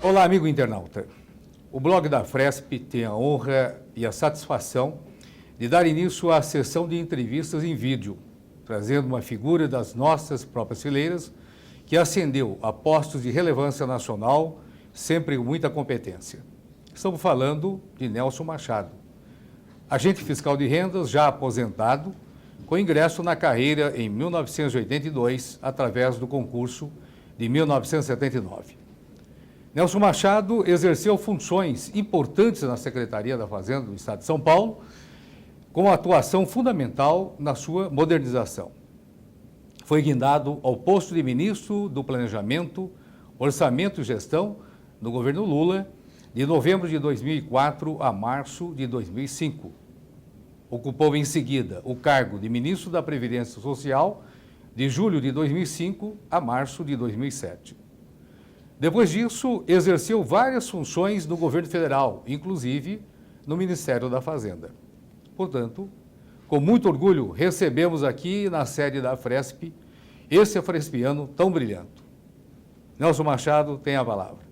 Olá, amigo internauta. O blog da Fresp tem a honra e a satisfação de dar início à sessão de entrevistas em vídeo, trazendo uma figura das nossas próprias fileiras que ascendeu a postos de relevância nacional, sempre com muita competência. Estamos falando de Nelson Machado, agente fiscal de rendas já aposentado, com ingresso na carreira em 1982, através do concurso de 1979. Nelson Machado exerceu funções importantes na Secretaria da Fazenda do Estado de São Paulo, com atuação fundamental na sua modernização. Foi guindado ao posto de ministro do Planejamento, Orçamento e Gestão do governo Lula, de novembro de 2004 a março de 2005. Ocupou em seguida o cargo de ministro da Previdência Social, de julho de 2005 a março de 2007. Depois disso, exerceu várias funções no governo federal, inclusive no Ministério da Fazenda. Portanto, com muito orgulho, recebemos aqui na sede da Fresp esse frespiano tão brilhante. Nelson Machado tem a palavra.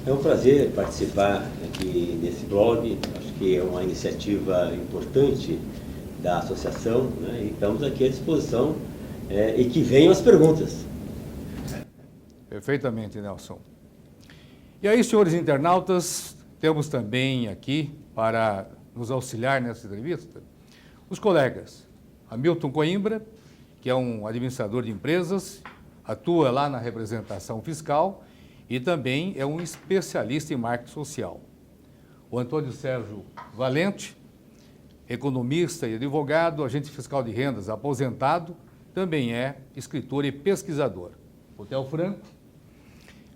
É um prazer participar aqui desse blog. Acho que é uma iniciativa importante da associação, né? E estamos aqui à disposição e que venham as perguntas. Perfeitamente, Nelson. E aí, senhores internautas, temos também aqui, para nos auxiliar nessa entrevista, os colegas Hamilton Coimbra, que é um administrador de empresas, atua lá na representação fiscal e também é um especialista em marketing social. O Antônio Sérgio Valente, economista e advogado, agente fiscal de rendas aposentado, também é escritor e pesquisador. O Theo Franco,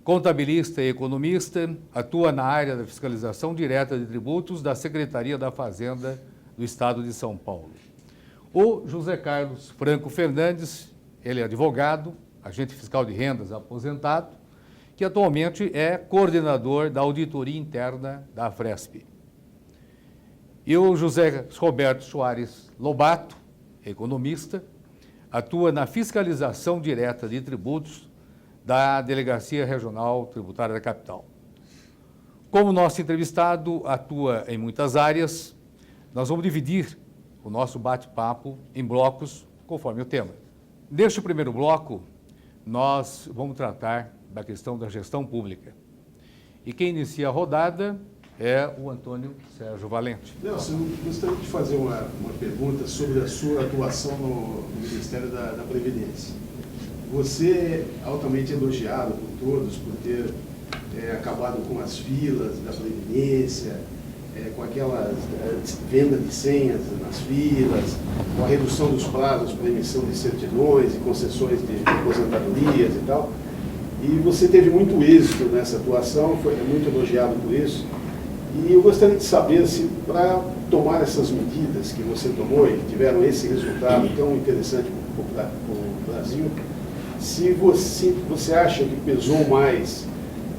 contabilista e economista, atua na área da fiscalização direta de tributos da Secretaria da Fazenda do Estado de São Paulo. O José Carlos Franco Fernandes, ele é advogado, agente fiscal de rendas aposentado, que atualmente é coordenador da auditoria interna da Fresp. E o José Roberto Soares Lobato, economista, atua na fiscalização direta de tributos da Delegacia Regional Tributária da Capital. Como nosso entrevistado atua em muitas áreas, nós vamos dividir o nosso bate-papo em blocos, conforme o tema. Neste primeiro bloco, nós vamos tratar da questão da gestão pública. E quem inicia a rodada é o Antônio Sérgio Valente. Nelson, eu gostaria de fazer uma pergunta sobre a sua atuação no Ministério da Previdência. Você é altamente elogiado por todos por ter acabado com as filas da Previdência, com aquelas venda de senhas nas filas, com a redução dos prazos para emissão de certidões e concessões de aposentadorias e tal. E você teve muito êxito nessa atuação, foi muito elogiado por isso. E eu gostaria de saber se, para tomar essas medidas que você tomou e que tiveram esse resultado tão interessante para o Brasil, se você acha que pesou mais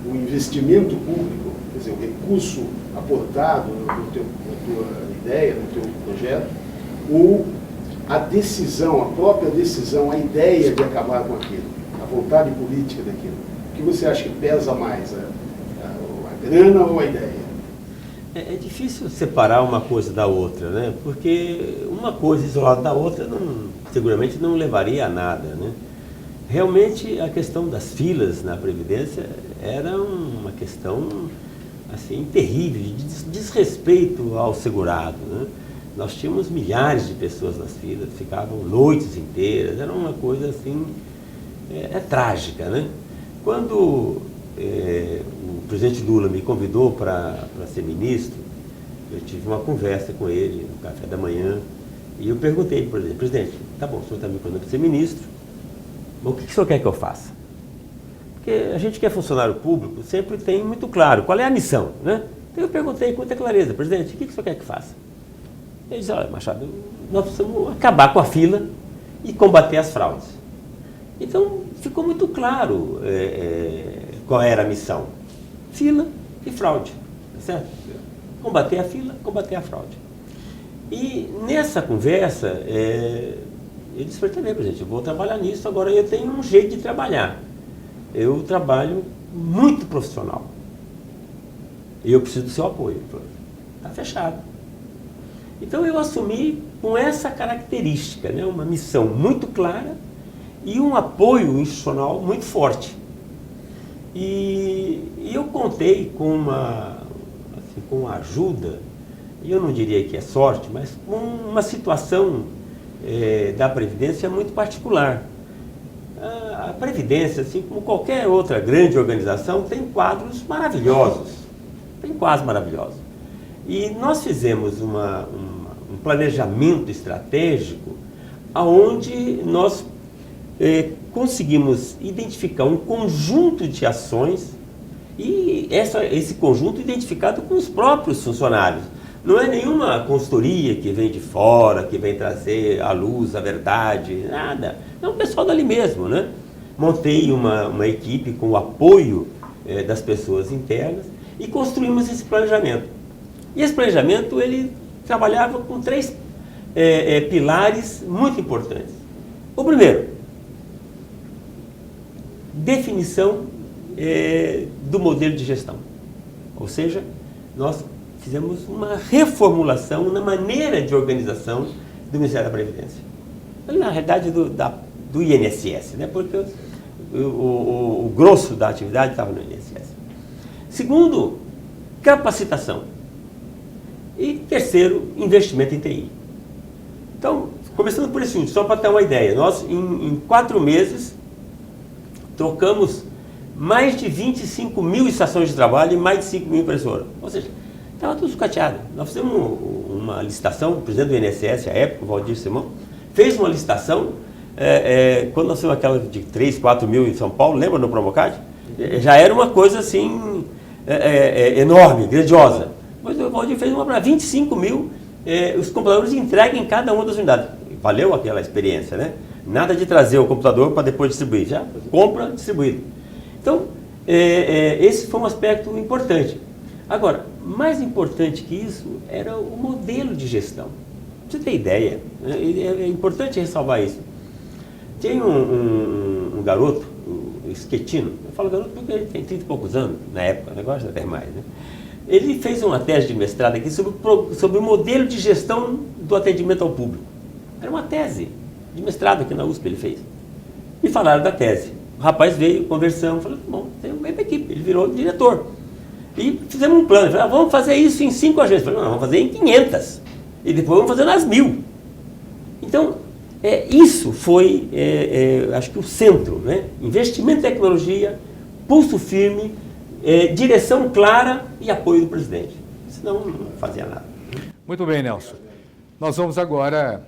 o investimento público, quer dizer, o recurso aportado na tua ideia, no teu projeto, ou a decisão, a própria decisão, a ideia de acabar com aquilo, a vontade política daquilo. O que você acha que pesa mais, a grana ou a ideia? É difícil separar uma coisa da outra, né? Porque uma coisa isolada da outra seguramente não levaria a nada, né? Realmente a questão das filas na Previdência era uma questão assim, terrível, de desrespeito ao segurado, né? Nós tínhamos milhares de pessoas nas filas, ficavam noites inteiras, era uma coisa assim, trágica, né? Quando o presidente Lula me convidou para ser ministro, eu tive uma conversa com ele no café da manhã e eu perguntei para ele, presidente, tá bom, o senhor está me convidando para ser ministro, mas o que o senhor quer que eu faça? Porque a gente que é funcionário público sempre tem muito claro qual é a missão, né? Então eu perguntei com muita clareza, presidente, o que o senhor quer que faça? Ele disse, olha, Machado, nós precisamos acabar com a fila e combater as fraudes. Então ficou muito claro qual era a missão. Fila e fraude, tá certo? Combater a fila, combater a fraude. E nessa conversa, ele disse, também, presidente, eu vou trabalhar nisso, agora eu tenho um jeito de trabalhar. Eu trabalho muito profissional. e eu preciso do seu apoio. Ele falou, está fechado. Então eu assumi com essa característica, né? Uma missão muito clara e um apoio institucional muito forte. E eu contei com com uma ajuda, e eu não diria que é sorte, mas com uma situação da Previdência muito particular. A Previdência, assim como qualquer outra grande organização, tem quadros maravilhosos. Tem quadros maravilhosos. E nós fizemos um planejamento estratégico onde nós conseguimos identificar um conjunto de ações e esse conjunto identificado com os próprios funcionários. Não é nenhuma consultoria que vem de fora, que vem trazer à luz a verdade, nada. É um pessoal dali mesmo, né? Montei uma equipe com o apoio das pessoas internas e construímos esse planejamento. E esse planejamento, ele trabalhava com 3 pilares muito importantes. O primeiro, definição do modelo de gestão. Ou seja, nós fizemos uma reformulação na maneira de organização do Ministério da Previdência. Na realidade, do INSS, né? Porque o grosso da atividade estava no INSS. Segundo, capacitação. E terceiro, investimento em TI. Então, começando por isso, só para ter uma ideia, nós em 4 meses trocamos mais de 25 mil estações de trabalho e mais de 5 mil impressoras. Ou seja, estava tudo sucateado. Nós fizemos uma licitação, o presidente do INSS, à época, o Valdir Simão, fez uma licitação, quando nós fizemos aquela de 3, 4 mil em São Paulo, lembra no Promocad? Já era uma coisa assim, enorme, grandiosa. Mas o Valdir fez uma para 25 mil, os computadores entreguem em cada uma das unidades. Valeu aquela experiência, né? Nada de trazer o computador para depois distribuir, já compra, distribuído. Então, esse foi um aspecto importante. Agora, mais importante que isso era o modelo de gestão. Pra você ter ideia, é importante ressalvar isso. Tem um garoto, o Schettino, eu falo garoto porque ele tem 30 e poucos anos, na época, o negócio até mais, né? Ele fez uma tese de mestrado aqui sobre o modelo de gestão do atendimento ao público. Era uma tese de mestrado aqui na USP ele fez. Me falaram da tese. O rapaz veio, conversamos, falou, bom, tem uma equipe, ele virou diretor. E fizemos um plano, falei, vamos fazer isso em 5 agências. Falei, não, vamos fazer em 500. E depois vamos fazer nas 1000. Então, isso foi, acho que o centro, né? Investimento em tecnologia, pulso firme, direção clara e apoio do presidente. Senão não fazia nada. Muito bem, Nelson. Nós vamos agora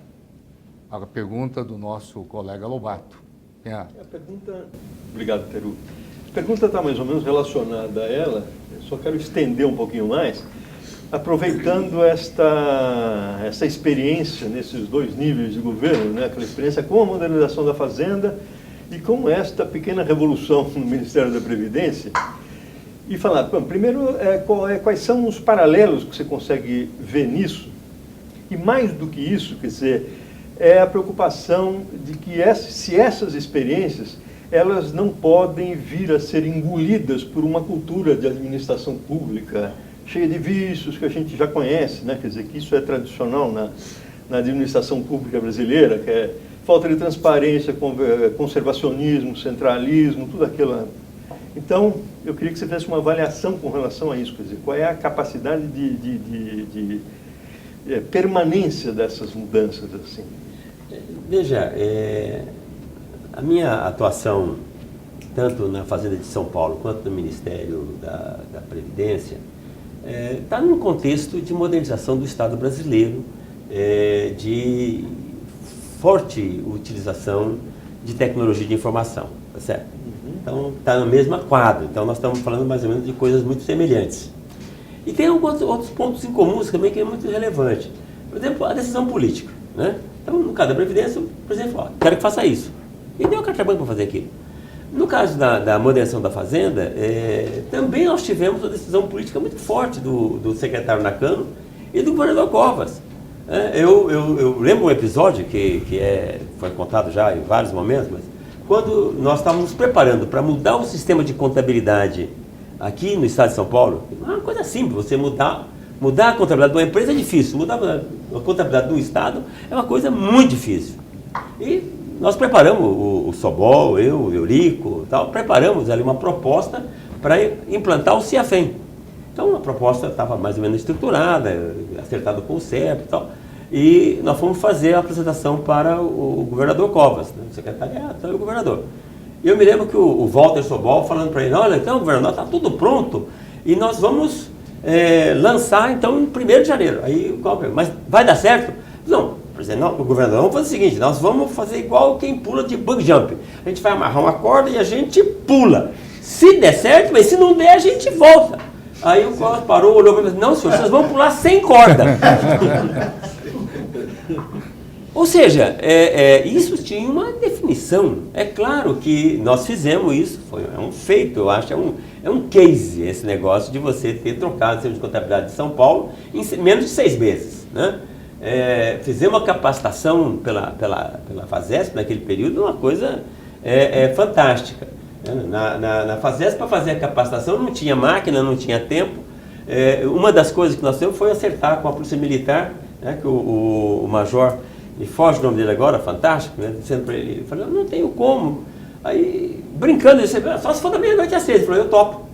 à pergunta do nosso colega Lobato. A pergunta... Obrigado, Teru. A pergunta está mais ou menos relacionada a ela, eu só quero estender um pouquinho mais, aproveitando essa experiência nesses 2 níveis de governo, né? Aquela experiência com a modernização da Fazenda e com esta pequena revolução no Ministério da Previdência, e falar, bom, primeiro, quais são os paralelos que você consegue ver nisso, e mais do que isso, quer dizer, é a preocupação de que se essas experiências, elas não podem vir a ser engolidas por uma cultura de administração pública cheia de vícios que a gente já conhece, né? Quer dizer, que isso é tradicional na administração pública brasileira, que é falta de transparência, conservacionismo, centralismo, tudo aquilo. Então, eu queria que você fizesse uma avaliação com relação a isso, quer dizer, qual é a capacidade de permanência dessas mudanças, assim. Veja, a minha atuação, tanto na Fazenda de São Paulo quanto no Ministério da Previdência, está num contexto de modernização do Estado brasileiro, de forte utilização de tecnologia de informação, tá certo? Então, está na mesma quadra. Então, nós estamos falando mais ou menos de coisas muito semelhantes. E tem alguns outros pontos em comuns também que é muito relevante. Por exemplo, a decisão política, né? Então, no caso da Previdência, o presidente falou, quero que faça isso. E deu carta branca para fazer aquilo. No caso da modernização da Fazenda, também nós tivemos uma decisão política muito forte do secretário Nakano e do governador Covas. Eu lembro um episódio que foi contado já em vários momentos, mas quando nós estávamos nos preparando para mudar o sistema de contabilidade aqui no estado de São Paulo, é uma coisa simples, você mudar a contabilidade de uma empresa é difícil, mudar a contabilidade do estado é uma coisa muito difícil. E nós preparamos, o Sobol, eu, o Eurico, tal, preparamos ali uma proposta para implantar o CIAFEM. Então a proposta estava mais ou menos estruturada, acertada com o CEP e tal, e nós fomos fazer a apresentação para o governador Covas, né, o secretariado e o governador. Eu me lembro que o Walter Sobol falando para ele, olha, então governador, está tudo pronto e nós vamos lançar então em 1º de janeiro. Aí o Covas, mas vai dar certo? Não. Não, o governador, vamos fazer o seguinte, nós vamos fazer igual quem pula de bug jump. A gente vai amarrar uma corda e a gente pula. Se der certo, mas se não der, a gente volta. Aí o Covas parou, olhou para mim e disse, não senhor, vocês vão pular sem corda. Ou seja, isso tinha uma definição. É claro que nós fizemos isso, é um feito, eu acho, é um case esse negócio de você ter trocado o Serviço de Contabilidade de São Paulo em menos de 6 meses, né? Fizemos uma capacitação pela FASESP naquele período, uma coisa fantástica. Na FASESP, para fazer a capacitação, não tinha máquina, não tinha tempo. Uma das coisas que nós fizemos foi acertar com a Polícia Militar, né, que o major, me foge o nome dele agora, fantástico, né, dizendo para ele, falou, não tenho como. Aí, brincando, ele disse, só se for da meia-noite às 6, ele falou, eu topo.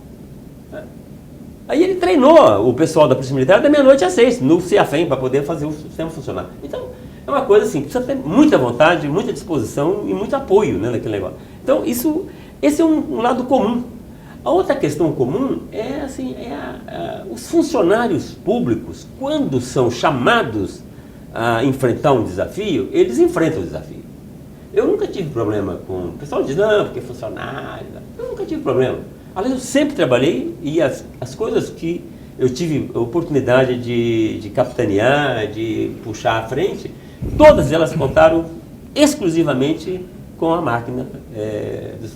Aí ele treinou o pessoal da Polícia Militar da meia-noite às 6, no CIAFEM, para poder fazer o sistema funcionar. Então, é uma coisa assim, precisa ter muita vontade, muita disposição e muito apoio, né, naquele negócio. Então, esse é um lado comum. A outra questão comum é assim, os funcionários públicos, quando são chamados a enfrentar um desafio, eles enfrentam o desafio. Eu nunca tive problema com... O pessoal diz, não, porque é funcionário... Eu nunca tive problema. Aliás, eu sempre trabalhei e as coisas que eu tive a oportunidade de capitanear, de puxar à frente, todas elas contaram exclusivamente com a máquina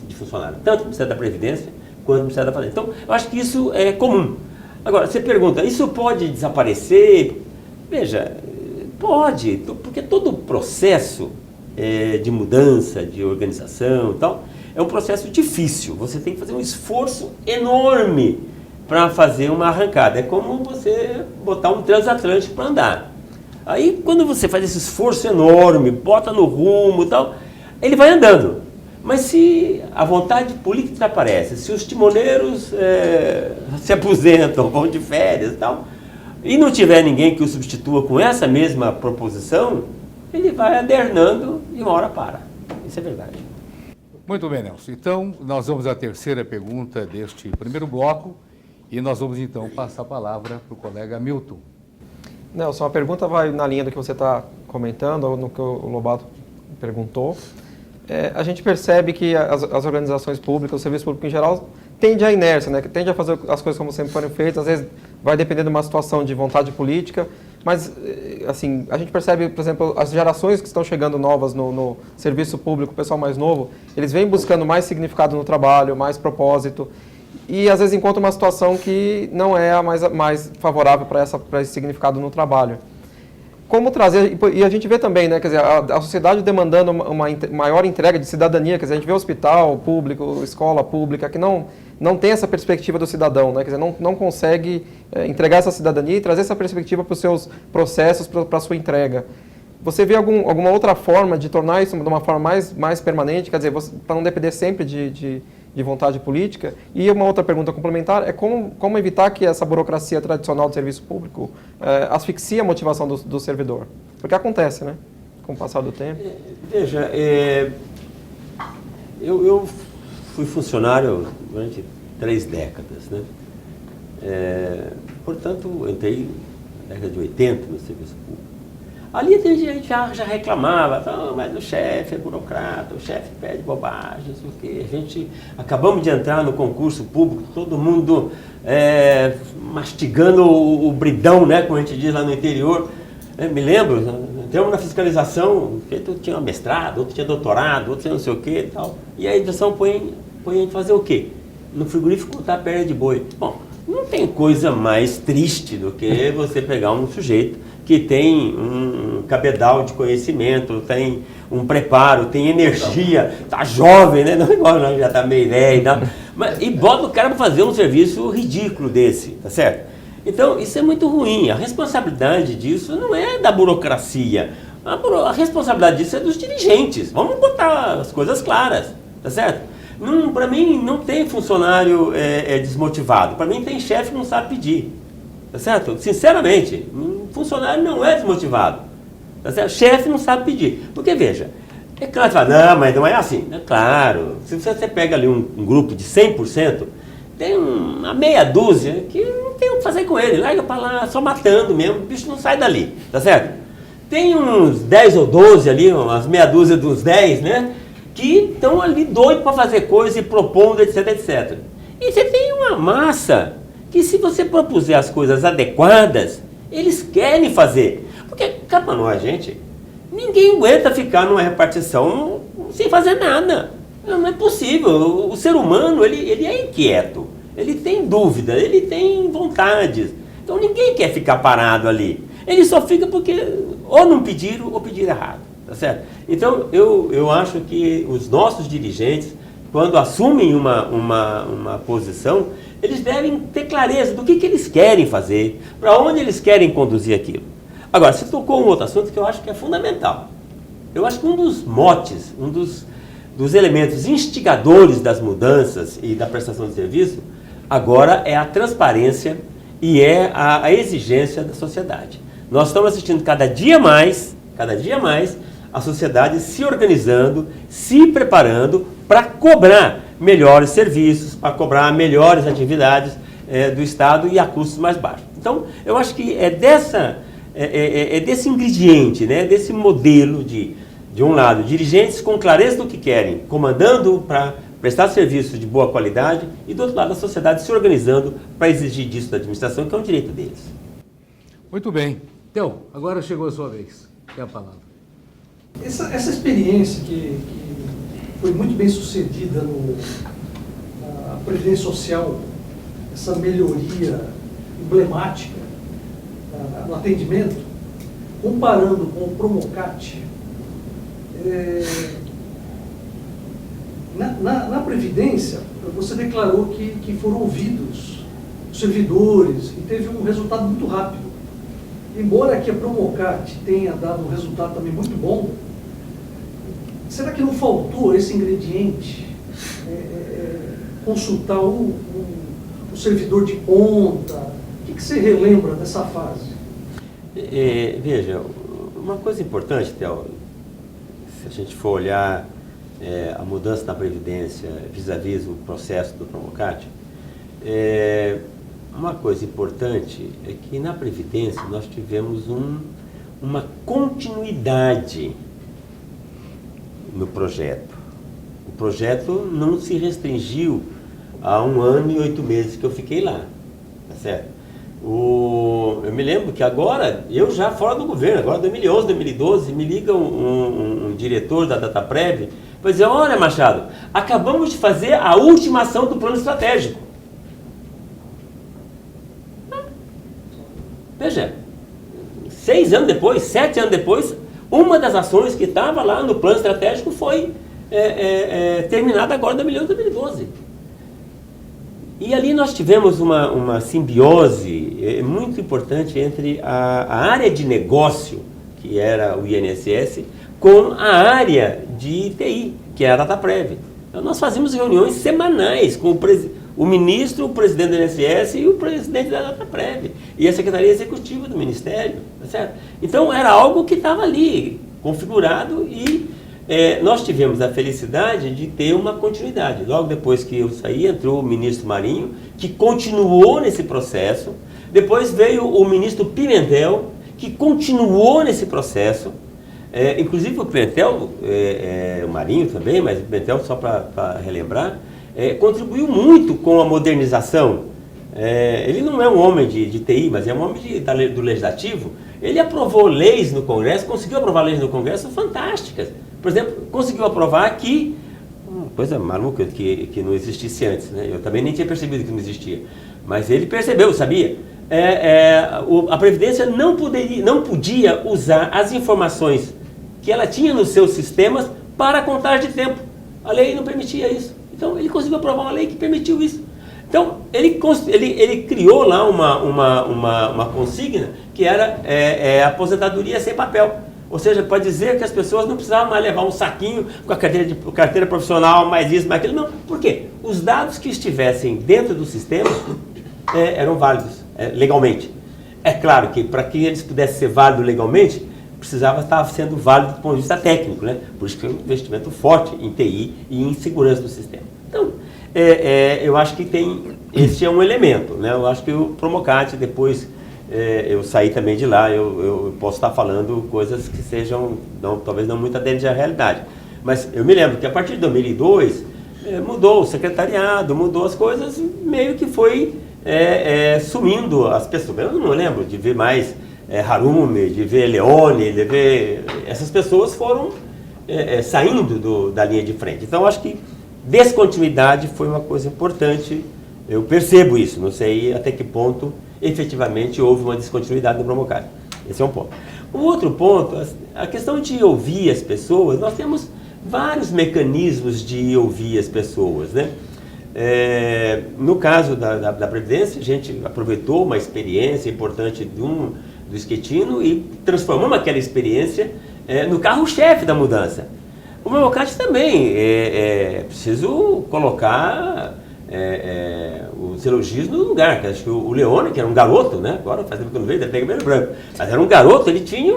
de funcionário, tanto no Ministério da Previdência quanto no Ministério da Fazenda. Então, eu acho que isso é comum. Agora, você pergunta, isso pode desaparecer? Veja, pode, porque todo o processo de mudança, de organização e tal, é um processo difícil, você tem que fazer um esforço enorme para fazer uma arrancada. É como você botar um transatlântico para andar. Aí, quando você faz esse esforço enorme, bota no rumo e tal, ele vai andando. Mas se a vontade política aparece, se os timoneiros se aposentam, vão de férias e tal, e não tiver ninguém que o substitua com essa mesma proposição, ele vai adernando e uma hora para. Isso é verdade. Muito bem, Nelson. Então, nós vamos à terceira pergunta deste primeiro bloco e nós vamos, então, passar a palavra para o colega Milton. Nelson, a pergunta vai na linha do que você está comentando, ou no que o Lobato perguntou. A gente percebe que as organizações públicas, o serviço público em geral, tende à inércia, né? Tende a fazer as coisas como sempre foram feitas, às vezes vai depender de uma situação de vontade política, mas assim, a gente percebe, por exemplo, as gerações que estão chegando novas no serviço público, o pessoal mais novo, eles vêm buscando mais significado no trabalho, mais propósito, e às vezes encontram uma situação que não é a mais favorável para esse significado no trabalho. Como trazer, e a gente vê também, né, quer dizer, a sociedade demandando uma maior entrega de cidadania, quer dizer, a gente vê hospital público, escola pública, que não tem essa perspectiva do cidadão, né, quer dizer, não consegue entregar essa cidadania e trazer essa perspectiva para os seus processos, para a sua entrega. Você vê alguma outra forma de tornar isso de uma forma mais permanente, quer dizer, para não depender sempre de vontade política? E uma outra pergunta complementar é como evitar que essa burocracia tradicional do serviço público asfixie a motivação do servidor? Porque acontece, né? Com o passar do tempo. Veja, eu fui funcionário durante 3 décadas, né? Portanto, entrei na década de 80 no serviço público. Ali a gente já reclamava, mas o chefe é burocrata, o chefe pede bobagem, não sei o quê. A gente acabamos de entrar no concurso público, todo mundo mastigando o bridão, né, como a gente diz lá no interior. Me lembro, entramos na fiscalização, outro tinha mestrado, outro tinha doutorado, outro tinha não sei o quê e tal. E a direção põe a gente fazer o quê? No frigorífico contar perna de boi. Bom, Não tem coisa mais triste do que você pegar um sujeito que tem um cabedal de conhecimento, tem um preparo, tem energia, tá jovem, né? Não igual não, já tá meio velho e tal. E bota o cara para fazer um serviço ridículo desse, tá certo? Então, isso é muito ruim. A responsabilidade disso não é da burocracia. A responsabilidade disso é dos dirigentes. Vamos botar as coisas claras, tá certo? Para mim, não tem funcionário desmotivado. Para mim, tem chefe que não sabe pedir, tá certo? Sinceramente, um funcionário não é desmotivado, tá certo? Chefe não sabe pedir. Porque, veja, é claro que fala, não, mas não é assim. É claro, se você pega ali um grupo de 100%, tem uma meia dúzia que não tem o que fazer com ele. Larga para lá, só matando mesmo, o bicho não sai dali, tá certo? Tem uns 10 ou 12 ali, umas meia dúzia dos 10, né? Que estão ali doidos para fazer coisa e propondo, etc, etc. E você tem uma massa que, se você propuser as coisas adequadas, eles querem fazer. Porque, cá para nós, gente, ninguém aguenta ficar numa repartição sem fazer nada. Não é possível. O ser humano, ele é inquieto, ele tem dúvida, ele tem vontades. Então ninguém quer ficar parado ali. Ele só fica porque ou não pediram ou pediram errado, tá certo? Então eu acho que os nossos dirigentes, quando assumem uma posição, eles devem ter clareza do que eles querem fazer, para onde eles querem conduzir aquilo. Agora, você tocou um outro assunto que eu acho que é fundamental. Eu acho que um dos motes, um dos elementos instigadores das mudanças e da prestação de serviço, agora é a transparência e é a exigência da sociedade. Nós estamos assistindo cada dia mais, a sociedade se organizando, se preparando para cobrar melhores serviços, para cobrar melhores atividades do Estado e a custos mais baixos. Então, eu acho que é desse ingrediente, né, desse modelo de um lado, dirigentes com clareza do que querem, comandando para prestar serviços de boa qualidade, e do outro lado, a sociedade se organizando para exigir disso da administração, que é um direito deles. Muito bem. Então, agora chegou a sua vez. Tem a palavra. Essa experiência que foi muito bem sucedida na Previdência Social, essa melhoria emblemática no atendimento, comparando com o Promocat, na Previdência, você declarou que foram ouvidos os servidores e teve um resultado muito rápido. Embora que a Promocat tenha dado um resultado também muito bom, será que não faltou esse ingrediente? Consultar o servidor de ponta? O que você relembra dessa fase? Veja, uma coisa importante, Theo, se a gente for olhar a mudança na Previdência vis-à-vis o processo do Promocat, uma coisa importante é que na Previdência nós tivemos uma continuidade no projeto. O projeto não se restringiu a 1 ano e 8 meses que eu fiquei lá, tá certo? Eu me lembro que agora, eu já fora do governo, agora 2011, 2012, me liga um diretor da Dataprev para dizer, olha Machado, acabamos de fazer a última ação do plano estratégico. Veja, 6 anos depois, 7 anos depois, uma das ações que estava lá no plano estratégico foi terminada agora em 2012. E ali nós tivemos uma simbiose muito importante entre a área de negócio, que era o INSS, com a área de TI, que era a Dataprev. Então nós fazíamos reuniões semanais com o ministro, o presidente do INSS e o presidente da Dataprev, e a secretaria executiva do Ministério, tá certo? Então era algo que estava ali, configurado, e nós tivemos a felicidade de ter uma continuidade. Logo depois que eu saí, entrou o ministro Marinho, que continuou nesse processo. Depois veio o ministro Pimentel, que continuou nesse processo. Inclusive o Pimentel, o Marinho também, mas o Pimentel, só para relembrar, contribuiu muito com a modernização. Ele não é um homem de TI, mas é um homem do Legislativo. Ele aprovou leis no Congresso, conseguiu aprovar leis no Congresso fantásticas. Por exemplo, conseguiu aprovar aqui, uma coisa maluca que não existisse antes, né? Eu também nem tinha percebido que não existia. mas ele percebeu, sabia? A Previdência não podia usar as informações que ela tinha nos seus sistemas para contagem de tempo. A lei não permitia isso. Então, ele conseguiu aprovar uma lei que permitiu isso. Então, ele criou lá uma consigna que era aposentadoria sem papel. Ou seja, pode dizer que as pessoas não precisavam mais levar um saquinho com a carteira profissional, mais isso, mais aquilo. Não. Por quê? Os dados que estivessem dentro do sistema eram válidos legalmente. É claro que para que eles pudessem ser válidos legalmente, precisava estar sendo válido do ponto de vista técnico, né? Por isso que é um investimento forte em TI e em segurança do sistema. Então, eu acho que esse é um elemento, né? Eu acho que o Promocat, depois eu saí também de lá, eu posso estar falando coisas que sejam, talvez não muito aderentes à realidade. Mas eu me lembro que a partir de 2002, mudou o secretariado, mudou as coisas, meio que foi sumindo as pessoas. Eu não lembro de ver mais Harumi, de ver Leone, de ver... Essas pessoas foram saindo da linha de frente. Então, eu acho que descontinuidade foi uma coisa importante. Eu percebo isso, não sei até que ponto efetivamente houve uma descontinuidade no Promocat. Esse é um ponto. O outro ponto, a questão de ouvir as pessoas, nós temos vários mecanismos de ouvir as pessoas, né? No caso da Previdência, a gente aproveitou uma experiência importante do Schettino e transformamos aquela experiência no carro-chefe da mudança. O Promocat também é preciso colocar os elogios no lugar, que acho que o Leone, que era um garoto, né? Agora faz tempo que eu não vejo, deve ter cabelo branco, mas era um garoto, ele tinha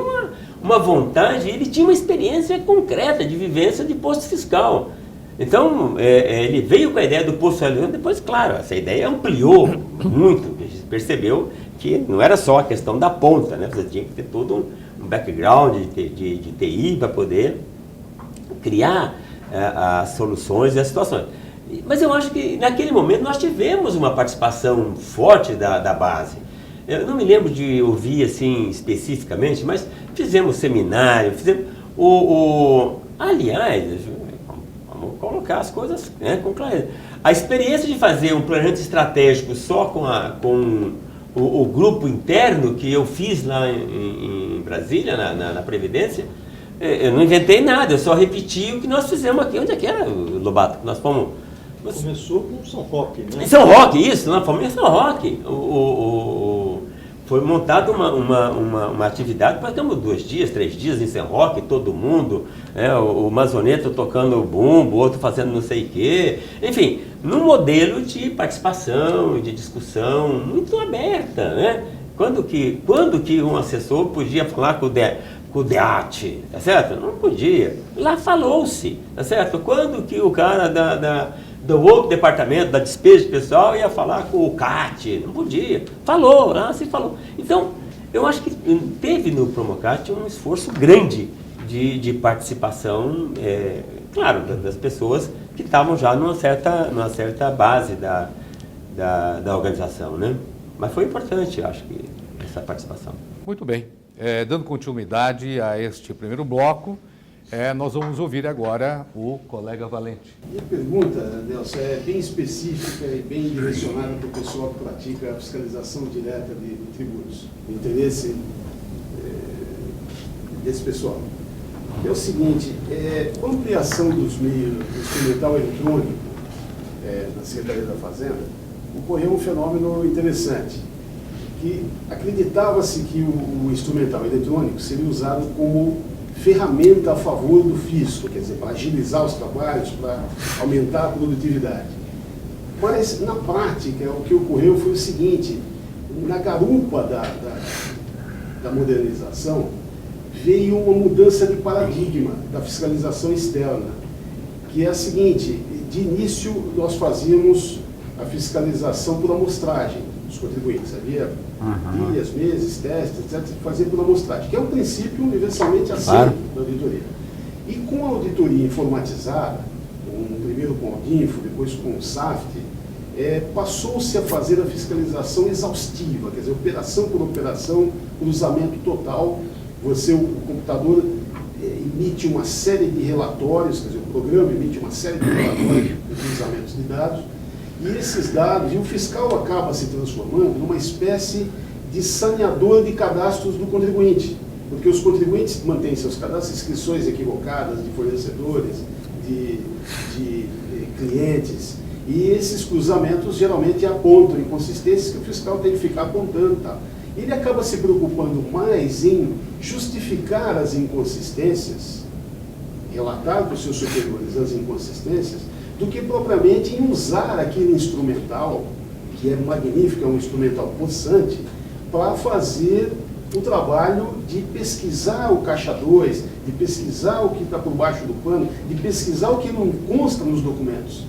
uma vontade, ele tinha uma experiência concreta de vivência de posto fiscal. Então, ele veio com a ideia do posto fiscal, depois, claro, essa ideia ampliou muito, percebeu que não era só a questão da ponta, né? Você tinha que ter todo um background de TI para poder criar as soluções e as situações. Mas eu acho que naquele momento nós tivemos uma participação forte da base. Eu não me lembro de ouvir assim especificamente, mas fizemos seminário, fizemos aliás, vamos colocar as coisas com clareza. A experiência de fazer um planejamento estratégico só com o grupo interno que eu fiz lá em Brasília, na Previdência, eu não inventei nada, eu só repeti o que nós fizemos aqui. Onde é que era, Lobato? Nós fomos... Começou com São Roque, né? Em São Roque, isso, na família São Roque. Foi montada uma atividade, passamos 2 dias, 3 dias em São Roque, todo mundo, o Mazoneto tocando o bumbo, o outro fazendo não sei o quê. Enfim, num modelo de participação, de discussão muito aberta, né? Quando que um assessor podia falar com o DEAT, tá certo? Não podia. Lá falou-se, tá certo? Quando que o cara do outro departamento, da despesa pessoal, ia falar com o CAT? Não podia. Falou, lá se falou. Então, eu acho que teve no Promocat um esforço grande de participação, claro, das pessoas que estavam já numa certa base da organização, né? Mas foi importante, acho que, essa participação. Muito bem. Dando continuidade a este primeiro bloco, nós vamos ouvir agora o colega Valente. Minha pergunta, Nelson, é bem específica e bem direcionada para o pessoal que pratica a fiscalização direta de tributos, o interesse desse pessoal. É o seguinte, com a ampliação dos meios do instrumental eletrônico na Secretaria da Fazenda, ocorreu um fenômeno interessante, que acreditava-se que o instrumental eletrônico seria usado como ferramenta a favor do fisco, quer dizer, para agilizar os trabalhos, para aumentar a produtividade. Mas, na prática, o que ocorreu foi o seguinte: na garupa da modernização, veio uma mudança de paradigma da fiscalização externa, que é a seguinte: de início, nós fazíamos a fiscalização por amostragem dos contribuintes. Havia dias, meses, testes, etc., fazia por amostragem, que é um princípio universalmente aceito da auditoria. E com a auditoria informatizada, primeiro com o Audinfo, depois com o SAFT, passou-se a fazer a fiscalização exaustiva, quer dizer, operação por operação, cruzamento total. O computador emite uma série de relatórios, quer dizer, o programa emite uma série de relatórios de cruzamentos de dados, E esses dados, e o fiscal acaba se transformando numa espécie de saneador de cadastros do contribuinte, porque os contribuintes mantêm seus cadastros, inscrições equivocadas de fornecedores, de clientes, e esses cruzamentos geralmente apontam inconsistências que o fiscal tem que ficar apontando e tal. Ele acaba se preocupando mais em justificar as inconsistências, relatar para os seus superiores as inconsistências, do que propriamente em usar aquele instrumental, que é magnífico, é um instrumental possante, para fazer o trabalho de pesquisar o caixa 2, de pesquisar o que está por baixo do pano, de pesquisar o que não consta nos documentos.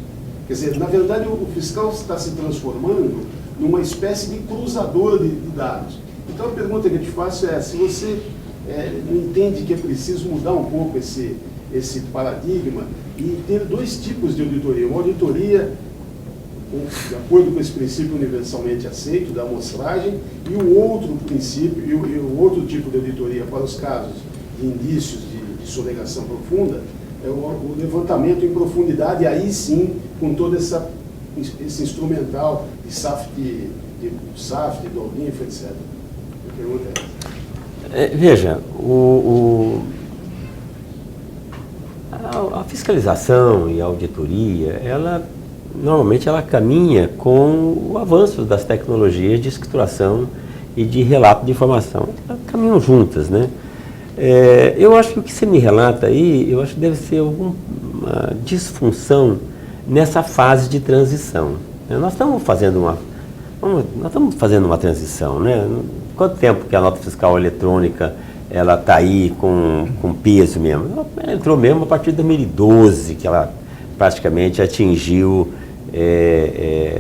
Quer dizer, na verdade, o fiscal está se transformando numa espécie de cruzador de dados. Então, a pergunta que eu te faço é, se você não entende que é preciso mudar um pouco esse paradigma e ter dois tipos de auditoria. Uma auditoria de acordo com esse princípio universalmente aceito da amostragem e o outro princípio, e o outro tipo de auditoria para os casos de indícios de sonegação profunda, é o levantamento em profundidade, aí sim, com todo esse instrumental de SAFT, do Alginf, etc. A pergunta é essa. Veja, a fiscalização e a auditoria, normalmente ela caminha com o avanço das tecnologias de escrituração e de relato de informação. Elas caminham juntas, né? Eu acho que o que você me relata aí, eu acho que deve ser alguma disfunção nessa fase de transição. Nós estamos fazendo uma transição, né? Quanto tempo que a nota fiscal eletrônica ela está aí com peso mesmo? Ela entrou mesmo a partir de 2012, que ela praticamente atingiu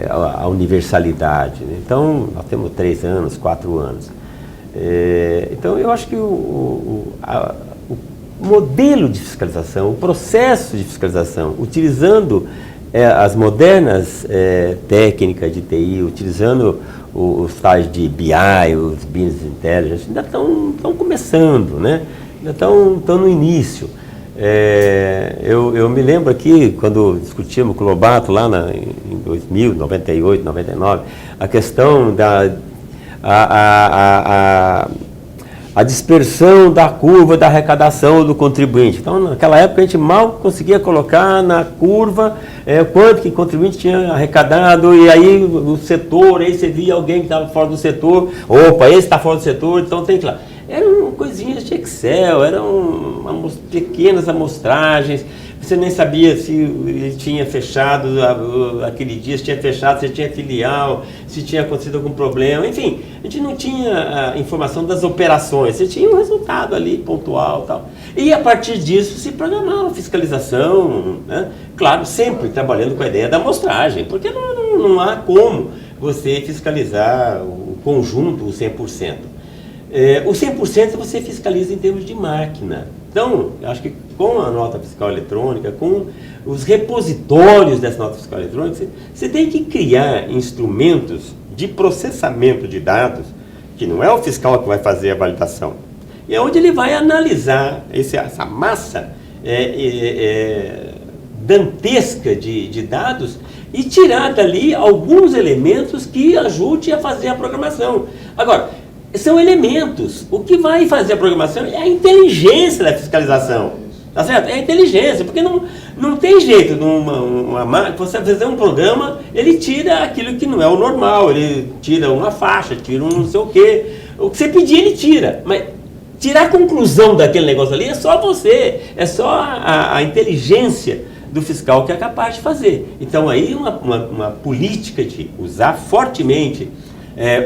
a universalidade, né? Então, nós temos 3 anos, 4 anos. Então, eu acho que o modelo de fiscalização, o processo de fiscalização, utilizando as modernas técnicas de TI, utilizando os tais de BI, os Business Intelligence, ainda estão começando, né? Ainda estão no início. Eu me lembro aqui, quando discutíamos com o Lobato lá em 2000, 98, 99, a questão a dispersão da curva da arrecadação do contribuinte. Então, naquela época, a gente mal conseguia colocar na curva quanto que o contribuinte tinha arrecadado, e aí o setor, aí você via alguém que estava fora do setor, opa, esse está fora do setor, então tem que ir lá. Eram coisinhas de Excel, eram pequenas amostragens, você nem sabia se ele tinha fechado aquele dia, se tinha fechado, se tinha filial, se tinha acontecido algum problema, enfim, a gente não tinha a informação das operações, você tinha um resultado ali pontual e tal. E a partir disso se programava a fiscalização, né? Claro, sempre trabalhando com a ideia da amostragem, porque não há como você fiscalizar o conjunto, o 100%. O 100% você fiscaliza em termos de máquina. Então, acho que com a nota fiscal eletrônica, com os repositórios dessa nota fiscal eletrônica, você tem que criar instrumentos de processamento de dados, que não é o fiscal que vai fazer a validação, e é onde ele vai analisar essa massa dantesca de dados e tirar dali alguns elementos que ajudem a fazer a programação. Agora, são elementos. O que vai fazer a programação é a inteligência da fiscalização. Tá certo? É a inteligência, porque não tem jeito você fazer um programa, ele tira aquilo que não é o normal, ele tira uma faixa, tira um não sei o quê. O que você pedir, ele tira. Mas tirar a conclusão daquele negócio ali é só você, é só a inteligência do fiscal que é capaz de fazer. Então aí uma política de usar fortemente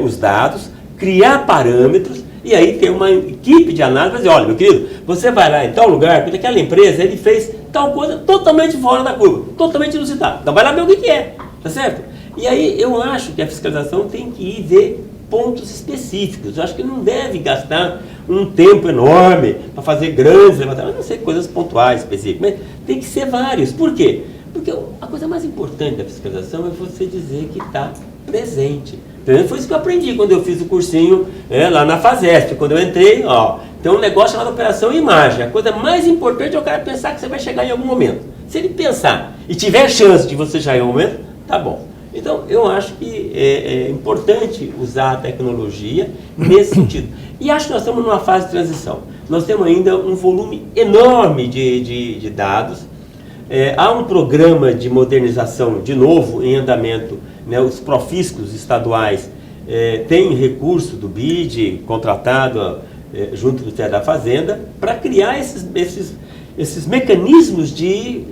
os dados, criar parâmetros, e aí tem uma equipe de análise, dizer, olha, meu querido, você vai lá em tal lugar, porque aquela empresa, ele fez tal coisa totalmente fora da curva, totalmente inusitado. Então vai lá ver o que é, tá certo? E aí eu acho que a fiscalização tem que ir ver pontos específicos. Eu acho que não deve gastar um tempo enorme para fazer grandes levantamentos, não sei, coisas pontuais, específicas, mas tem que ser vários. Por quê? Porque a coisa mais importante da fiscalização é você dizer que está presente. Foi isso que eu aprendi quando eu fiz o cursinho lá na FASESP. Quando eu entrei, tem um negócio chamado operação imagem. A coisa mais importante é o cara pensar que você vai chegar em algum momento. Se ele pensar e tiver chance de você chegar em algum momento, tá bom. Então, eu acho que é importante usar a tecnologia nesse sentido. E acho que nós estamos numa fase de transição. Nós temos ainda um volume enorme de dados. Há um programa de modernização, de novo, em andamento, né? Os profiscos estaduais têm recurso do BID, contratado junto do Ministério da Fazenda, para criar esses mecanismos de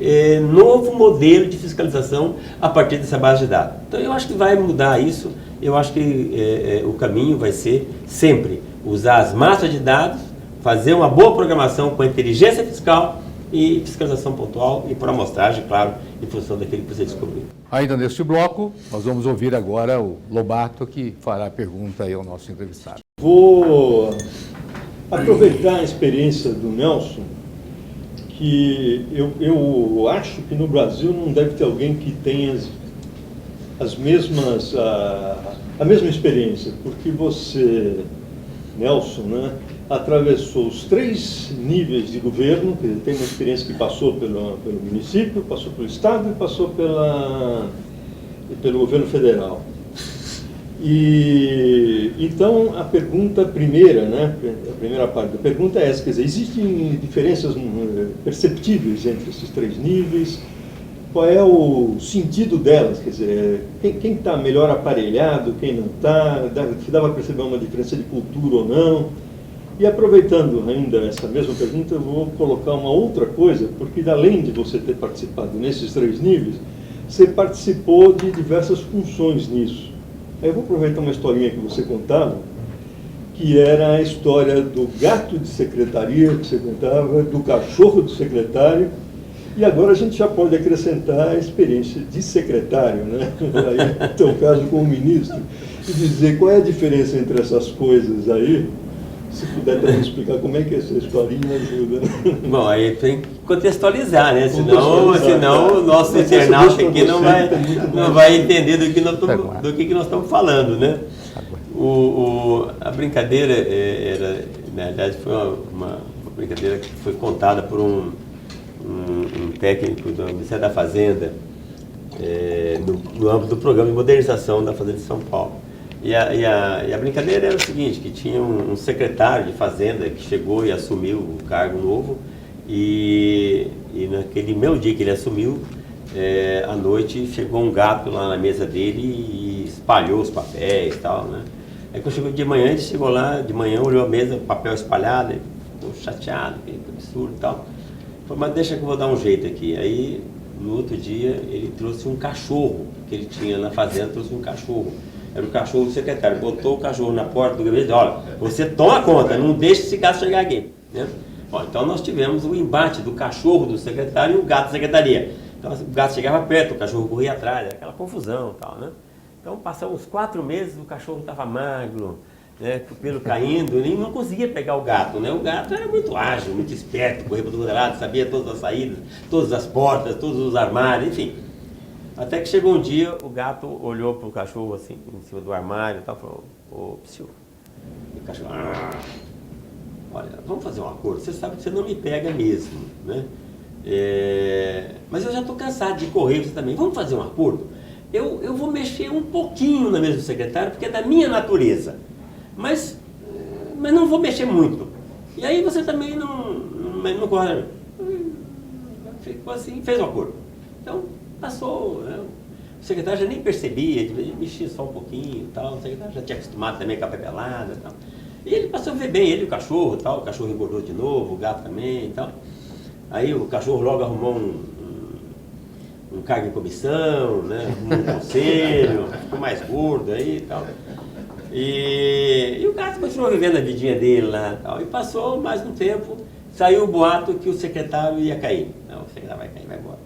novo modelo de fiscalização a partir dessa base de dados. Então, eu acho que vai mudar isso. Eu acho que o caminho vai ser sempre usar as massas de dados, fazer uma boa programação com a inteligência fiscal e fiscalização pontual e por amostragem, claro, em função daquele que você descobriu. Ainda neste bloco, nós vamos ouvir agora o Lobato, que fará a pergunta aí ao nosso entrevistado. Vou aproveitar a experiência do Nelson, que eu acho que no Brasil não deve ter alguém que tenha a mesma experiência, porque você, Nelson, né, atravessou os 3 níveis de governo, quer dizer, tem uma experiência que passou pelo município, passou pelo estado e passou pelo governo federal. E então a pergunta primeira, né, a primeira parte da pergunta é essa, quer dizer, existem diferenças perceptíveis entre esses 3 níveis? Qual é o sentido delas? Quer dizer, quem está melhor aparelhado, quem não está? Se dá para perceber uma diferença de cultura ou não? E aproveitando ainda essa mesma pergunta, eu vou colocar uma outra coisa, porque além de você ter participado nesses 3 níveis, você participou de diversas funções nisso. Eu vou aproveitar uma historinha que você contava, que era a história do gato de secretaria que você contava, do cachorro do secretário, e agora a gente já pode acrescentar a experiência de secretário, né? Aí, no teu caso como ministro, e dizer qual é a diferença entre essas coisas aí. Se puder também explicar como é que essa historinha ajuda. Bom, aí tem que contextualizar, né? Senão o nosso internauta aqui não vai entender do que nós estamos falando, né? A brincadeira na verdade, foi uma brincadeira que foi contada por um técnico do Ministério da Fazenda, no âmbito do programa de modernização da Fazenda de São Paulo. E a brincadeira era o seguinte, que tinha um secretário de Fazenda que chegou e assumiu o cargo novo, e naquele mesmo dia que ele assumiu, à noite, chegou um gato lá na mesa dele e espalhou os papéis e tal, né? Aí quando chegou de manhã, ele chegou lá, de manhã olhou a mesa, papel espalhado, ele ficou chateado, que absurdo e tal. Falei, mas deixa que eu vou dar um jeito aqui. Aí, no outro dia, ele trouxe um cachorro que ele tinha na fazenda, trouxe um cachorro. Era o cachorro do secretário, botou o cachorro na porta do gabinete e disse, olha, você toma conta, não deixe esse gato chegar aqui, né? Bom, então nós tivemos o embate do cachorro do secretário e o gato da secretaria. Então o gato chegava perto, o cachorro corria atrás, era aquela confusão e tal, né? Então passamos 4 meses, o cachorro estava magro, né, com o pelo caindo, e não conseguia pegar o gato, né? O gato era muito ágil, muito esperto, corria para todo lado, sabia todas as saídas, todas as portas, todos os armários, enfim. Até que chegou um dia, o gato olhou para o cachorro assim, em cima do armário e tal, falou, ô, psiu. E o cachorro, olha, vamos fazer um acordo, você sabe que você não me pega mesmo, né? Mas eu já estou cansado de correr, você também, vamos fazer um acordo? Eu vou mexer um pouquinho na mesa do secretário, porque é da minha natureza, mas não vou mexer muito. E aí você também não corre. Ficou assim, fez um acordo. Então, passou, né? O secretário já nem percebia, ele mexia só um pouquinho e tal, o secretário já tinha acostumado também com a papelada e tal. E ele passou a ver bem, ele e o cachorro e tal, o cachorro engordou de novo, o gato também e tal. Aí o cachorro logo arrumou um cargo em comissão, né? Um conselho, ficou mais gordo aí e tal. E o gato continuou vivendo a vidinha dele lá e tal. E passou mais um tempo, saiu o boato que o secretário ia cair. Não, o secretário vai cair, vai embora.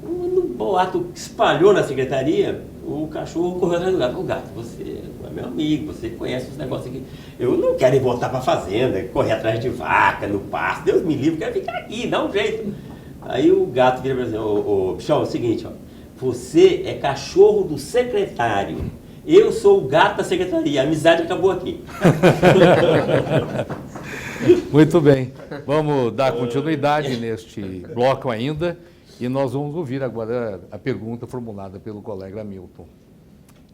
No boato que espalhou na secretaria, o cachorro correu atrás do gato. O gato, você é meu amigo, você conhece os negócios aqui. Eu não quero ir voltar para a fazenda, correr atrás de vaca, no pasto. Deus me livre, quero ficar aqui, dá um jeito. Aí o gato vira para mim, ô, bichão, é o seguinte, ó, você é cachorro do secretário, eu sou o gato da secretaria, a amizade acabou aqui. Muito bem, vamos dar continuidade neste bloco ainda. E nós vamos ouvir agora a pergunta formulada pelo colega Hamilton.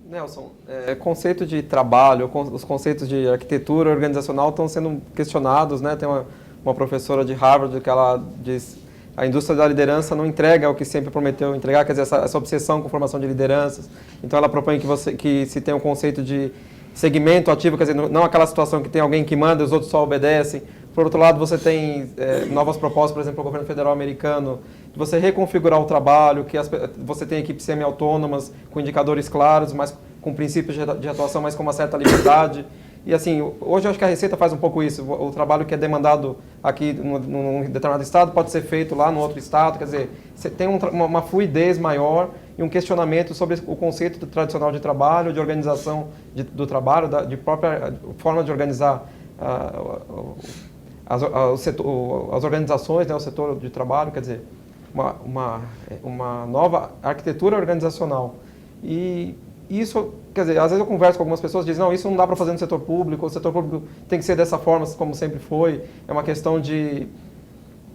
Nelson, conceito de trabalho, os conceitos de arquitetura organizacional estão sendo questionados, né? Tem uma professora de Harvard que ela diz: a indústria da liderança não entrega o que sempre prometeu entregar, quer dizer, essa obsessão com formação de lideranças. Então ela propõe que se tenha um conceito de segmento ativo, quer dizer, não aquela situação que tem alguém que manda e os outros só obedecem. Por outro lado, você tem novas propostas, por exemplo, o governo federal americano, de você reconfigurar o trabalho, que você tem equipes semi-autônomas, com indicadores claros, mas com princípios de atuação, mas com uma certa liberdade. E assim, hoje eu acho que a Receita faz um pouco isso. O trabalho que é demandado aqui num determinado estado pode ser feito lá no outro estado. Quer dizer, você tem uma fluidez maior e um questionamento sobre o conceito tradicional de trabalho, de organização do trabalho, de própria forma de organizar as organizações, né, o setor de trabalho, quer dizer, uma nova arquitetura organizacional. E isso, quer dizer, às vezes eu converso com algumas pessoas que dizem: não, isso não dá para fazer no setor público, o setor público tem que ser dessa forma, como sempre foi, é uma questão de...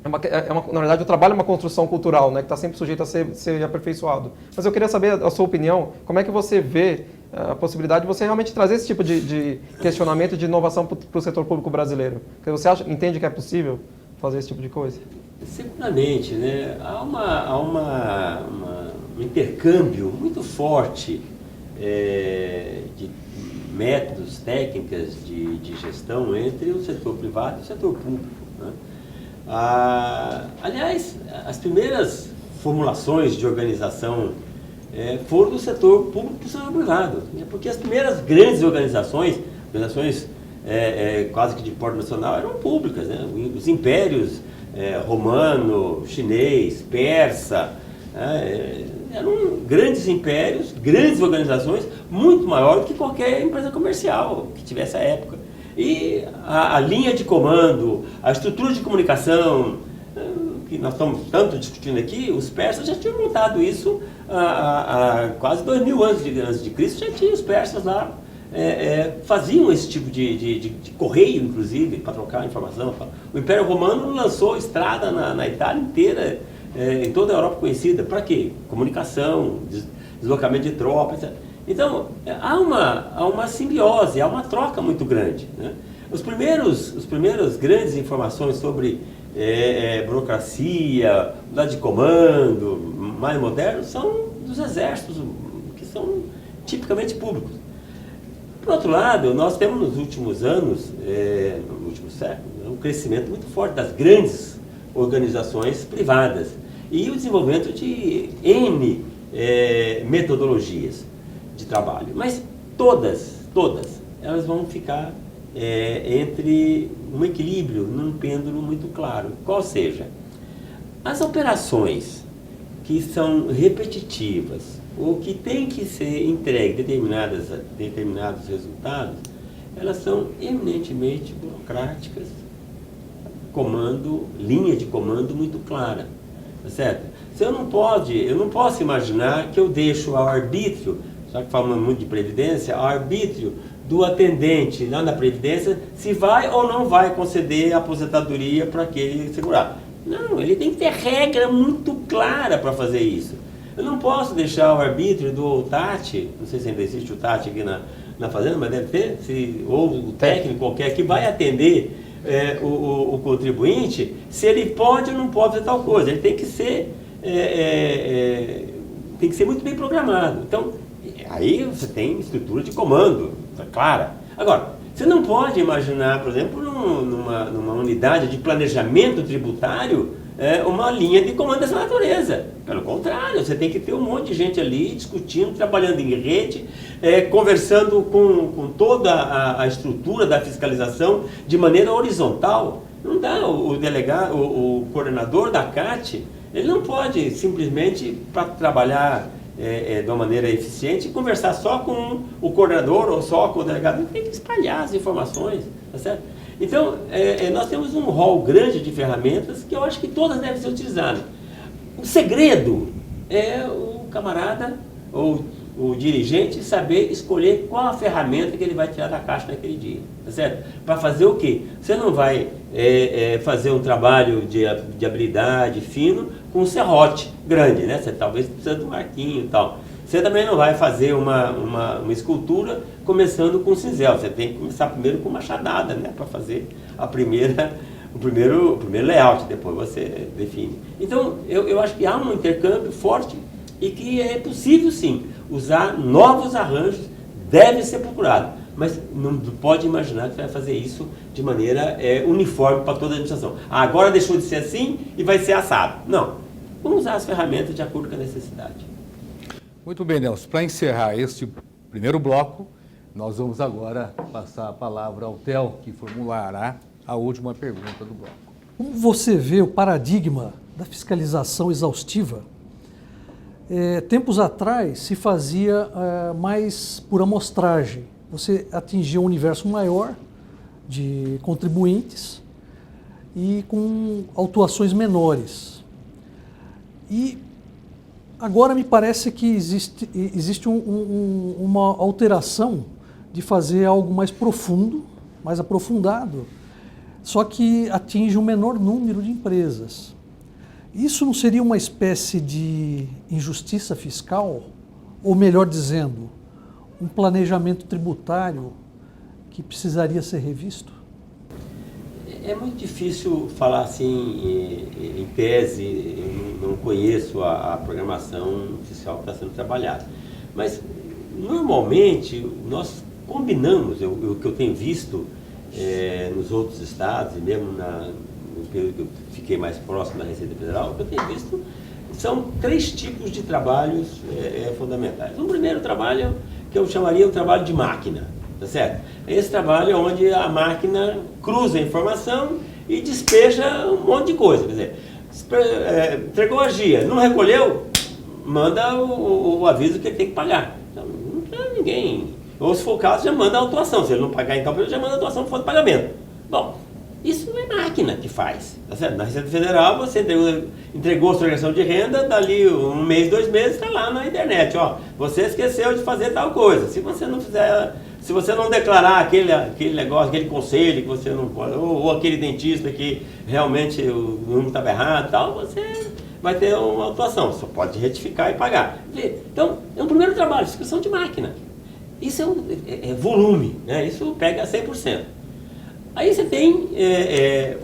na verdade, o trabalho é uma construção cultural, né, que está sempre sujeito a ser aperfeiçoado. Mas eu queria saber a sua opinião, como é que você vê a possibilidade de você realmente trazer esse tipo de questionamento de inovação para o setor público brasileiro? Porque você entende que é possível fazer esse tipo de coisa? Seguramente, né? Há um intercâmbio muito forte de métodos, técnicas de gestão entre o setor privado e o setor público, né? Aliás, as primeiras formulações de organização foram do setor público e do setor privado, né? Porque as primeiras grandes organizações quase que de porte nacional, eram públicas, né? Os impérios romano, chinês, persa, eram grandes impérios, grandes organizações, muito maior do que qualquer empresa comercial que tivesse à época. E a linha de comando, a estrutura de comunicação, que nós estamos tanto discutindo aqui, os persas já tinham montado isso há quase 2000 antes de Cristo, já tinha os persas lá, faziam esse tipo de correio, inclusive, para trocar informação. O Império Romano lançou estrada na Itália inteira, em toda a Europa conhecida. Para quê? Comunicação, deslocamento de tropas, etc. Então, há uma simbiose, há uma troca muito grande, né? Os primeiros grandes informações sobre burocracia, unidade de comando, mais modernos, são dos exércitos, que são tipicamente públicos. Por outro lado, nós temos nos últimos anos, no último século, um crescimento muito forte das grandes organizações privadas e o desenvolvimento de N metodologias de trabalho. Mas todas elas vão ficar entre um equilíbrio, num pêndulo muito claro. Qual seja, as operações que são repetitivas ou que têm que ser entregue determinados resultados, elas são eminentemente burocráticas, linha de comando muito clara, tá certo? Eu não posso imaginar que eu deixo ao arbítrio, já que falamos muito de previdência, ao arbítrio do atendente lá na previdência se vai ou não vai conceder a aposentadoria para aquele segurado. Não, ele tem que ter regra muito clara para fazer isso. Eu não posso deixar o arbítrio do TAT, não sei se ainda existe o TAT aqui na fazenda, mas deve ter, ou o técnico qualquer que vai atender o contribuinte, se ele pode ou não pode fazer tal coisa. Ele tem que ser muito bem programado. Então, aí você tem estrutura de comando, tá clara. Agora, você não pode imaginar, por exemplo, numa unidade de planejamento tributário, uma linha de comando dessa natureza. Pelo contrário, você tem que ter um monte de gente ali discutindo, trabalhando em rede, conversando com toda a estrutura da fiscalização de maneira horizontal. Não dá, o coordenador da CAT, ele não pode simplesmente, para trabalhar de uma maneira eficiente, conversar só com o coordenador ou só com o delegado. Ele tem que espalhar as informações, tá certo? Então, nós temos um rol grande de ferramentas que eu acho que todas devem ser utilizadas. O segredo é o camarada, ou o dirigente saber escolher qual a ferramenta que ele vai tirar da caixa naquele dia, tá certo? Para fazer o quê? Você não vai fazer um trabalho de habilidade fino com um serrote grande, né? Você talvez precisa de um arquinho e tal. Você também não vai fazer uma escultura começando com cinzel. Você tem que começar primeiro com machadada, né? Para fazer o primeiro layout, depois você define. Então, eu acho que há um intercâmbio forte e que é possível, sim, usar novos arranjos, deve ser procurado. Mas não pode imaginar que vai fazer isso de maneira uniforme para toda a administração. Agora deixou de ser assim e vai ser assado. Não. Vamos usar as ferramentas de acordo com a necessidade. Muito bem, Nelson. Para encerrar este primeiro bloco, nós vamos agora passar a palavra ao Theo, que formulará a última pergunta do bloco. Como você vê o paradigma da fiscalização exaustiva? Tempos atrás se fazia mais por amostragem. Você atingia um universo maior de contribuintes e com autuações menores. E agora me parece que existe uma alteração de fazer algo mais profundo, mais aprofundado, só que atinge um menor número de empresas. Isso não seria uma espécie de injustiça fiscal? Ou melhor dizendo, um planejamento tributário que precisaria ser revisto? É muito difícil falar assim em tese, eu não conheço a programação fiscal que está sendo trabalhada. Mas, normalmente, nós combinamos, o que eu tenho visto nos outros estados, e mesmo no período que eu fiquei mais próximo da Receita Federal, o que eu tenho visto são 3 tipos de trabalhos fundamentais. O primeiro trabalho, que eu chamaria o trabalho de máquina, tá certo? Esse trabalho é onde a máquina cruza a informação e despeja um monte de coisa. Quer dizer, entregou a GIA, não recolheu, manda o aviso que ele tem que pagar. Então, não tem ninguém. Ou se for o caso, já manda a autuação. Se ele não pagar então, já manda a autuação por falta de pagamento. Bom, isso não é máquina que faz, tá certo? Na Receita Federal, você entregou a sua declaração de renda, dali 1 mês, 2 meses, está lá na internet, ó. Você esqueceu de fazer tal coisa. Se você não fizer, se você não declarar aquele negócio, aquele conselho que você não pode, ou aquele dentista que realmente o número estava errado, tal, você vai ter uma autuação. Só pode retificar e pagar. Então, é um primeiro trabalho, inscrição de máquina. Isso é volume, né? Isso pega 100%. Aí você tem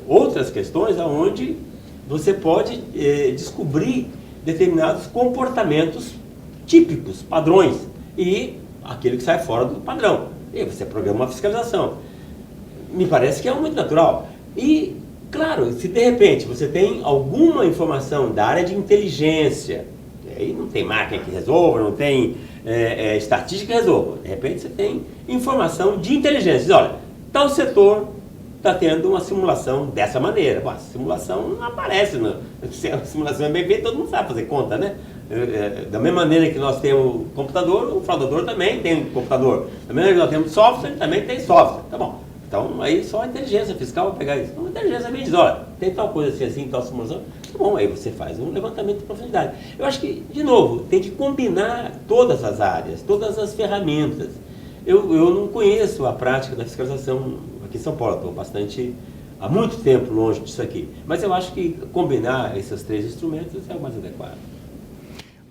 outras questões onde você pode descobrir determinados comportamentos típicos, padrões, e aquilo que sai fora do padrão. E aí você programa uma fiscalização. Me parece que é muito natural. E, claro, se de repente você tem alguma informação da área de inteligência, aí não tem máquina que resolva, não tem estatística que resolva. De repente você tem informação de inteligência. Diz, olha, tal setor está tendo uma simulação dessa maneira. Bom, a simulação não aparece. Se a simulação é bem feita, todo mundo sabe fazer conta, né? Da mesma maneira que nós temos computador, o fraudador também tem computador. Da mesma maneira que nós temos software, também tem software. Tá bom. Então, aí só a inteligência fiscal vai pegar isso. Então, a inteligência vem e diz, olha, tem tal coisa assim, tal simulação. Tá bom, aí você faz um levantamento de profundidade. Eu acho que, de novo, tem que combinar todas as áreas, todas as ferramentas. Eu não conheço a prática da fiscalização aqui em São Paulo, estou há muito tempo longe disso aqui. Mas eu acho que combinar esses 3 instrumentos é o mais adequado.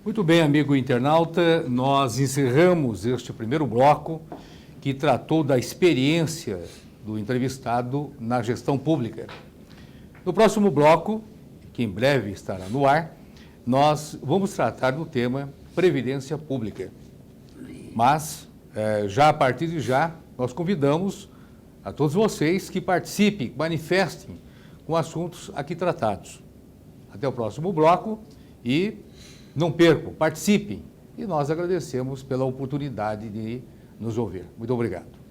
Muito bem, amigo internauta, nós encerramos este primeiro bloco que tratou da experiência do entrevistado na gestão pública. No próximo bloco, que em breve estará no ar, nós vamos tratar do tema Previdência Pública. Mas, já a partir de já, nós convidamos a todos vocês que participem, manifestem com assuntos aqui tratados. Até o próximo bloco e não percam, participem. E nós agradecemos pela oportunidade de nos ouvir. Muito obrigado.